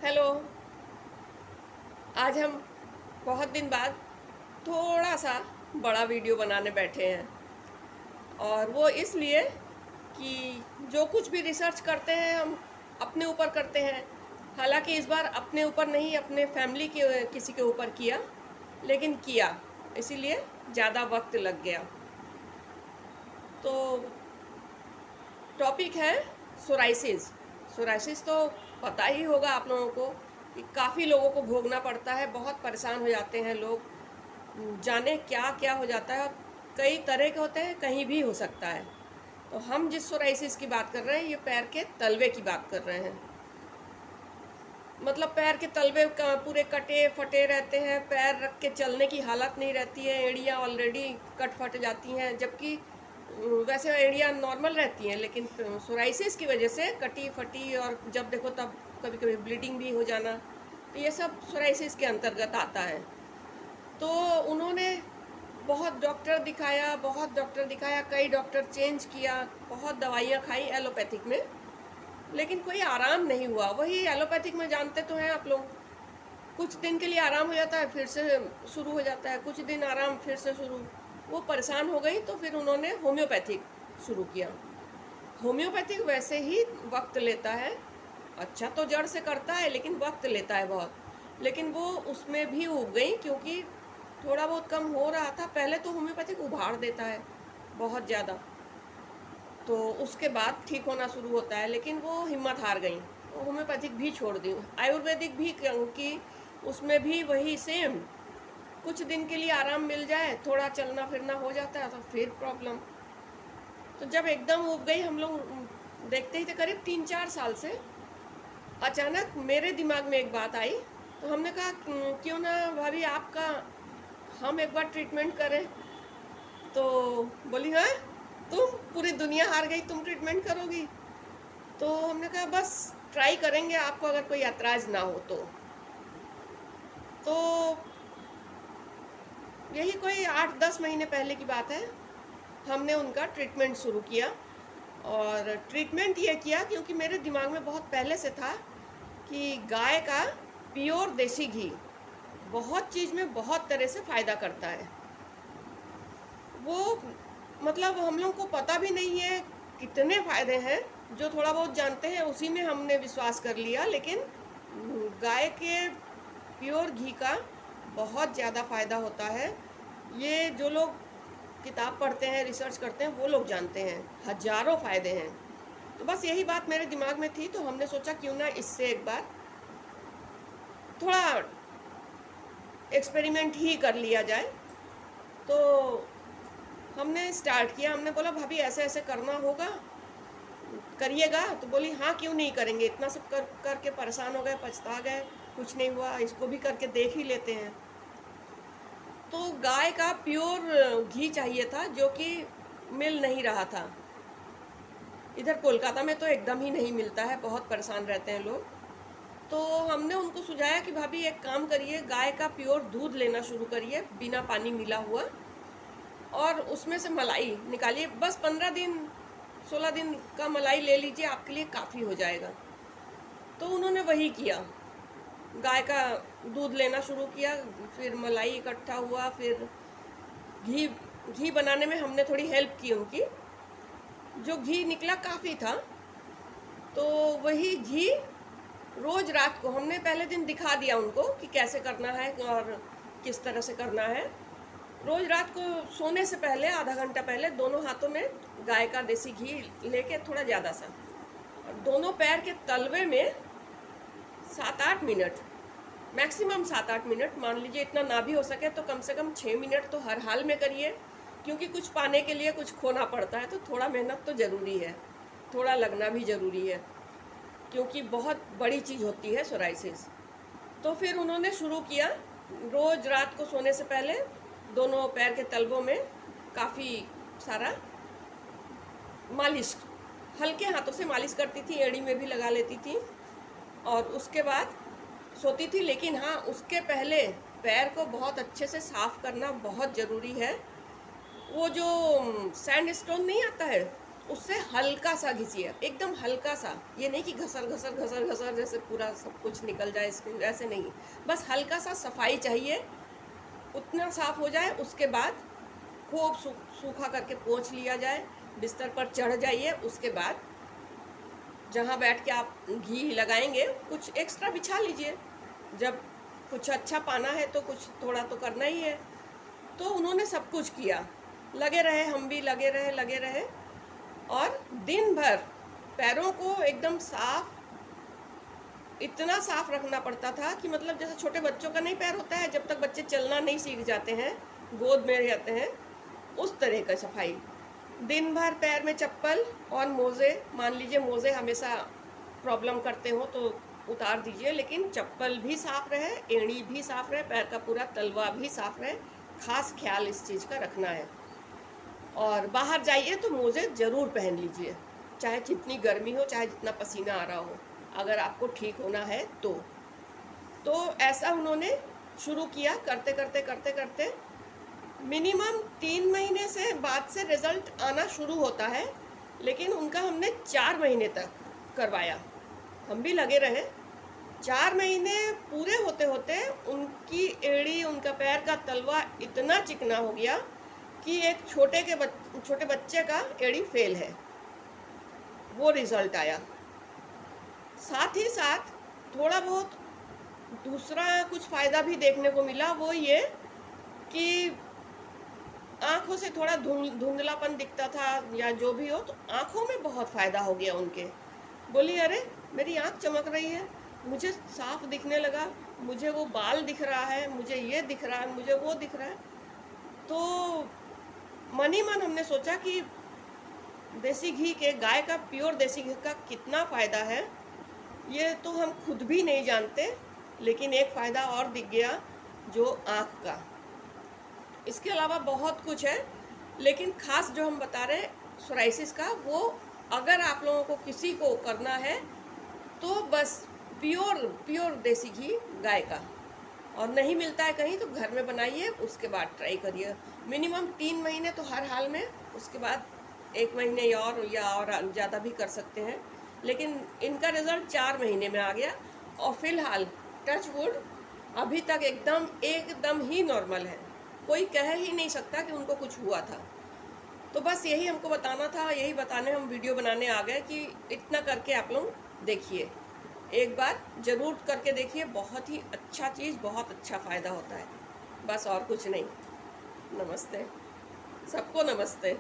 Hello. आज हम बहुत दिन बाद थोड़ा सा बड़ा वीडियो बनाने बैठे हैं, और वो इसलिए कि जो कुछ भी रिसर्च करते हैं हम अपने ऊपर करते हैं। हालांकि इस बार अपने ऊपर नहीं, अपने फैमिली के किसी के ऊपर किया, लेकिन किया इसीलिए ज़्यादा वक्त लग गया। तो टॉपिक है सोराइसिस। सोराइसिस तो पता ही होगा आप लोगों को कि काफ़ी लोगों को भोगना पड़ता है, बहुत परेशान हो जाते हैं लोग। जाने क्या क्या हो जाता है, और कई तरह के होते हैं, कहीं भी हो सकता है। तो हम जिस सोराइसिस की बात कर रहे हैं, ये पैर के तलवे की बात कर रहे हैं। मतलब पैर के तलवे पूरे कटे फटे रहते हैं, पैर रख के चलने की हालत नहीं रहती है, एड़ियाँ ऑलरेडी कट फट जाती हैं, जबकि वैसे एड़ियाँ नॉर्मल रहती हैं, लेकिन सोराइसिस की वजह से कटी फटी, और जब देखो तब कभी कभी ब्लीडिंग भी हो जाना, तो ये सब सोराइसिस के अंतर्गत आता है। तो उन्होंने बहुत डॉक्टर दिखाया, कई डॉक्टर चेंज किया, बहुत दवाइयाँ खाई एलोपैथिक में, लेकिन कोई आराम नहीं हुआ। वही एलोपैथिक में जानते तो हैं आप लोग, कुछ दिन के लिए आराम हो जाता है, फिर से शुरू हो जाता है, कुछ दिन आराम, फिर से शुरू। वो परेशान हो गई, तो फिर उन्होंने होम्योपैथिक शुरू किया। होम्योपैथिक वैसे ही वक्त लेता है, अच्छा तो जड़ से करता है, लेकिन वक्त लेता है बहुत। लेकिन वो उसमें भी उब गई, क्योंकि थोड़ा बहुत कम हो रहा था। पहले तो होम्योपैथिक उभार देता है बहुत ज़्यादा, तो उसके बाद ठीक होना शुरू होता है, लेकिन वो हिम्मत हार गई, तो होम्योपैथिक भी छोड़ दी। आयुर्वेदिक भी, क्योंकि उसमें भी वही सेम, कुछ दिन के लिए आराम मिल जाए, थोड़ा चलना फिरना हो जाता है, तो फिर प्रॉब्लम। तो जब एकदम उब गई, हम लोग देखते ही थे करीब 3-4 साल से, अचानक मेरे दिमाग में एक बात आई। तो हमने कहा क्यों ना भाभी आपका हम एक बार ट्रीटमेंट करें। तो बोली हाँ, तुम पूरी दुनिया हार गई, तुम ट्रीटमेंट करोगी? तो हमने कहा बस ट्राई करेंगे, आपको अगर कोई ऐतराज़ ना हो तो यही कोई 8-10 महीने पहले की बात है, हमने उनका ट्रीटमेंट शुरू किया। और ट्रीटमेंट ये किया क्योंकि मेरे दिमाग में बहुत पहले से था कि गाय का प्योर देसी घी बहुत चीज़ में बहुत तरह से फ़ायदा करता है। वो मतलब हम लोग को पता भी नहीं है कितने फ़ायदे हैं, जो थोड़ा बहुत जानते हैं उसी में हमने विश्वास कर लिया। लेकिन गाय के प्योर घी का बहुत ज़्यादा फ़ायदा होता है। ये जो लोग किताब पढ़ते हैं, रिसर्च करते हैं, वो लोग जानते हैं, हज़ारों फ़ायदे हैं। तो बस यही बात मेरे दिमाग में थी, तो हमने सोचा क्यों ना इससे एक बार थोड़ा एक्सपेरिमेंट ही कर लिया जाए। तो हमने स्टार्ट किया, हमने बोला भाभी ऐसे ऐसे करना होगा, करिएगा? तो बोली हाँ क्यों नहीं करेंगे, इतना सब कर करके परेशान हो गए, पछता गए, कुछ नहीं हुआ, इसको भी करके देख ही लेते हैं। तो गाय का प्योर घी चाहिए था, जो कि मिल नहीं रहा था। इधर कोलकाता में तो एकदम ही नहीं मिलता है, बहुत परेशान रहते हैं लोग। तो हमने उनको सुझाया कि भाभी एक काम करिए, गाय का प्योर दूध लेना शुरू करिए, बिना पानी मिला हुआ, और उसमें से मलाई निकालिए। बस 15 दिन 16 दिन का मलाई ले लीजिए, आपके लिए काफ़ी हो जाएगा। तो उन्होंने वही किया, गाय का दूध लेना शुरू किया, फिर मलाई इकट्ठा हुआ, फिर घी घी बनाने में हमने थोड़ी हेल्प की उनकी। जो घी निकला काफ़ी था, तो वही घी रोज़ रात को हमने पहले दिन दिखा दिया उनको कि कैसे करना है और किस तरह से करना है। रोज़ रात को सोने से पहले आधा घंटा पहले दोनों हाथों में गाय का देसी घी लेके, थोड़ा ज़्यादा सा, और दोनों पैर के तलवे में 7-8 मिनट, मैक्सिमम 7-8 मिनट, मान लीजिए इतना ना भी हो सके तो कम से कम 6 मिनट तो हर हाल में करिए, क्योंकि कुछ पाने के लिए कुछ खोना पड़ता है, तो थोड़ा मेहनत तो ज़रूरी है, थोड़ा लगना भी ज़रूरी है, क्योंकि बहुत बड़ी चीज़ होती है सोराइसिस। तो फिर उन्होंने शुरू किया, रोज़ रात को सोने से पहले दोनों पैर के तलवों में काफ़ी सारा मालिश, हल्के हाथों से मालिश करती थी, एड़ी में भी लगा लेती थी, और उसके बाद सोती थी। लेकिन हाँ, उसके पहले पैर को बहुत अच्छे से साफ़ करना बहुत ज़रूरी है। वो जो सैंड स्टोन नहीं आता है, उससे हल्का सा घिसिए, एकदम हल्का सा, ये नहीं कि घसर घसर घसर घसर जैसे पूरा सब कुछ निकल जाए स्किन, ऐसे नहीं, बस हल्का सा सफाई चाहिए, उतना साफ हो जाए। उसके बाद खूब सूखा करके पोंछ लिया जाए, बिस्तर पर चढ़ जाइए। उसके बाद जहाँ बैठ के आप घी लगाएंगे कुछ एक्स्ट्रा बिछा लीजिए, जब कुछ अच्छा पाना है तो कुछ थोड़ा तो करना ही है। तो उन्होंने सब कुछ किया, लगे रहे, हम भी लगे रहे और दिन भर पैरों को एकदम साफ, इतना साफ रखना पड़ता था कि मतलब जैसे छोटे बच्चों का नहीं पैर होता है, जब तक बच्चे चलना नहीं सीख जाते हैं, गोद में रहते हैं, उस तरह का सफाई। दिन भर पैर में चप्पल और मोज़े, मान लीजिए मोज़े हमेशा प्रॉब्लम करते हो तो उतार दीजिए, लेकिन चप्पल भी साफ रहे, एड़ी भी साफ रहे, पैर का पूरा तलवा भी साफ रहे, खास ख्याल इस चीज़ का रखना है। और बाहर जाइए तो मोज़े ज़रूर पहन लीजिए, चाहे जितनी गर्मी हो, चाहे जितना पसीना आ रहा हो, अगर आपको ठीक होना है तो ऐसा उन्होंने शुरू किया। करते करते करते करते मिनिमम 3 महीने से बाद से रिज़ल्ट आना शुरू होता है, लेकिन उनका हमने 4 महीने तक करवाया, हम भी लगे रहे। 4 महीने पूरे होते होते उनकी एड़ी, उनका पैर का तलवा इतना चिकना हो गया कि एक छोटे बच्चे का एड़ी फेल है, वो रिज़ल्ट आया। साथ ही साथ थोड़ा बहुत दूसरा कुछ फ़ायदा भी देखने को मिला, वो ये कि आँखों से थोड़ा धुंधलापन दिखता था या जो भी हो, तो आँखों में बहुत फ़ायदा हो गया उनके। बोली, अरे मेरी आँख चमक रही है, मुझे साफ दिखने लगा, मुझे वो बाल दिख रहा है, मुझे ये दिख रहा है, मुझे वो दिख रहा है। तो मन ही मन हमने सोचा कि देसी घी के, गाय का प्योर देसी घी का कितना फ़ायदा है, ये तो हम खुद भी नहीं जानते। लेकिन एक फ़ायदा और दिख गया, जो आँख का। इसके अलावा बहुत कुछ है, लेकिन ख़ास जो हम बता रहे हैं सोराइसिस का, वो अगर आप लोगों को किसी को करना है तो बस प्योर देसी घी गाय का, और नहीं मिलता है कहीं तो घर में बनाइए, उसके बाद ट्राई करिए। मिनिमम 3 महीने तो हर हाल में, उसके बाद 1 महीने और ज़्यादा भी कर सकते हैं। लेकिन इनका रिज़ल्ट 4 महीने में आ गया, और फिलहाल टच वुड अभी तक एकदम ही नॉर्मल है, कोई कह ही नहीं सकता कि उनको कुछ हुआ था। तो बस यही हमको बताना था, यही बताने हम वीडियो बनाने आ गए कि इतना करके आप लोग देखिए, एक बार ज़रूर करके देखिए, बहुत ही अच्छा चीज़, बहुत अच्छा फ़ायदा होता है, बस और कुछ नहीं। नमस्ते, सबको नमस्ते।